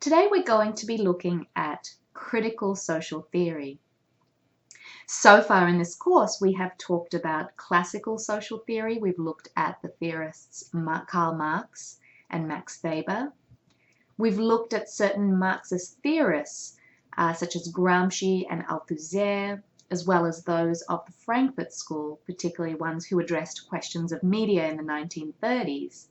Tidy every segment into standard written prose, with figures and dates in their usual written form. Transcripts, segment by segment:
Today we're going to be looking at critical social theory. So far in this course we have talked about classical social theory. We've looked at the theorists Karl Marx and Max Weber. We've looked at certain Marxist theorists such as Gramsci and Althusser, as well as those of the Frankfurt School, particularly ones who addressed questions of media in the 1930s.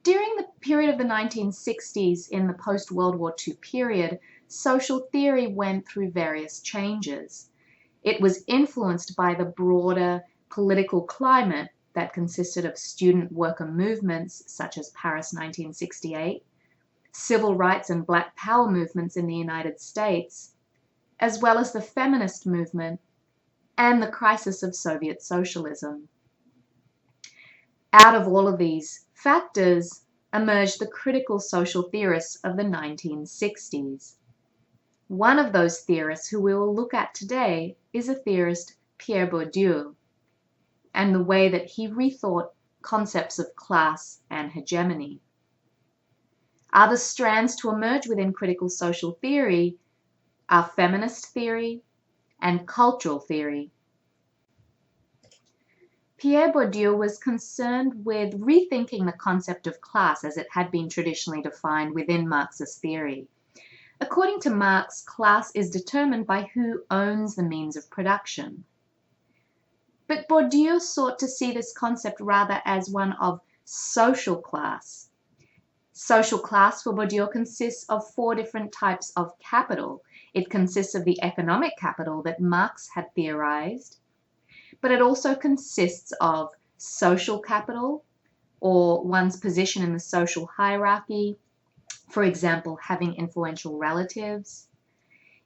During the period of the 1960s, in the post-World War II period, social theory went through various changes. It was influenced by the broader political climate that consisted of student worker movements such as Paris 1968, civil rights and black power movements in the United States, as well as the feminist movement and the crisis of Soviet socialism. Out of all of these factors emerged the critical social theorists of the 1960s. One of those theorists who we will look at today is a theorist, Pierre Bourdieu, and the way that he rethought concepts of class and hegemony. Other strands to emerge within critical social theory are feminist theory and cultural theory. Pierre Bourdieu was concerned with rethinking the concept of class as it had been traditionally defined within Marxist theory. According to Marx, class is determined by who owns the means of production. But Bourdieu sought to see this concept rather as one of social class. Social class for Bourdieu consists of four different types of capital. It consists of the economic capital that Marx had theorized, but it also consists of social capital, or one's position in the social hierarchy, for example, having influential relatives.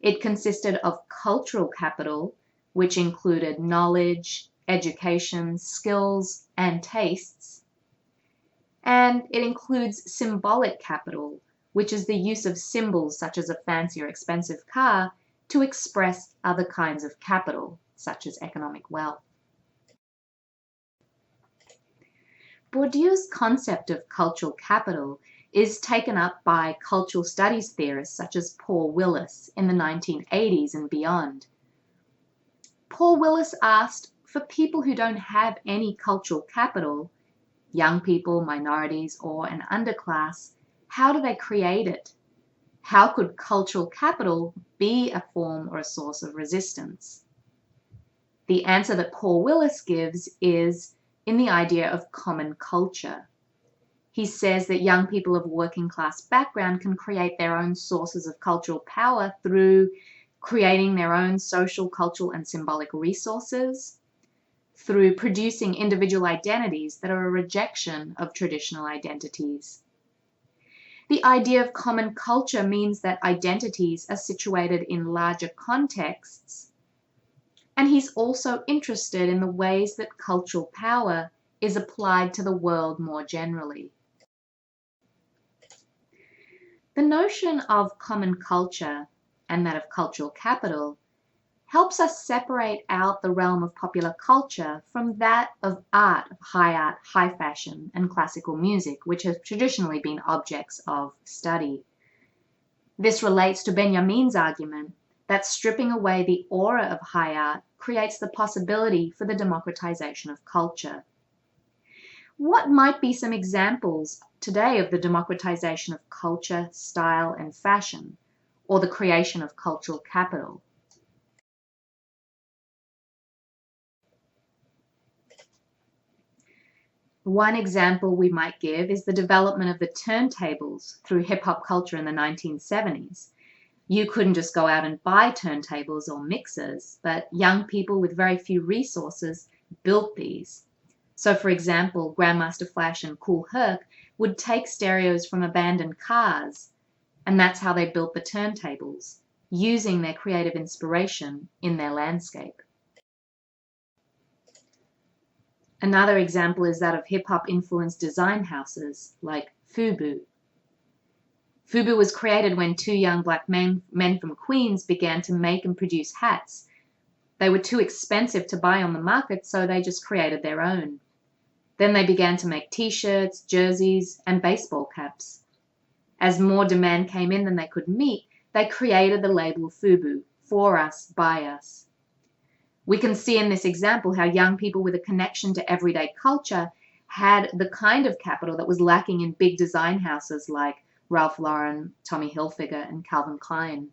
It consisted of cultural capital, which included knowledge, education, skills, and tastes. And it includes symbolic capital, which is the use of symbols such as a fancy or expensive car to express other kinds of capital, such as economic wealth. Bourdieu's concept of cultural capital is taken up by cultural studies theorists such as Paul Willis in the 1980s and beyond. Paul Willis asked, for people who don't have any cultural capital, young people, minorities, or an underclass, how do they create it? How could cultural capital be a form or a source of resistance? The answer that Paul Willis gives is in the idea of common culture. He says that young people of working class background can create their own sources of cultural power through creating their own social, cultural, and symbolic resources, through producing individual identities that are a rejection of traditional identities. The idea of common culture means that identities are situated in larger contexts, and he's also interested in the ways that cultural power is applied to the world more generally. The notion of common culture and that of cultural capital helps us separate out the realm of popular culture from that of art, high fashion, and classical music, which have traditionally been objects of study. This relates to Benjamin's argument that stripping away the aura of high art creates the possibility for the democratization of culture. What might be some examples today of the democratization of culture, style, and fashion, or the creation of cultural capital? One example we might give is the development of the turntables through hip-hop culture in the 1970s. You couldn't just go out and buy turntables or mixers, but young people with very few resources built these. So for example, Grandmaster Flash and Kool Herc would take stereos from abandoned cars, and that's how they built the turntables, using their creative inspiration in their landscape. Another example is that of hip-hop influenced design houses like FUBU. FUBU was created when two young black men from Queens began to make and produce hats. They were too expensive to buy on the market, so they just created their own. Then they began to make t-shirts, jerseys, and baseball caps. As more demand came in than they could meet, they created the label FUBU, for us, by us. We can see in this example how young people with a connection to everyday culture had the kind of capital that was lacking in big design houses like Ralph Lauren, Tommy Hilfiger, and Calvin Klein.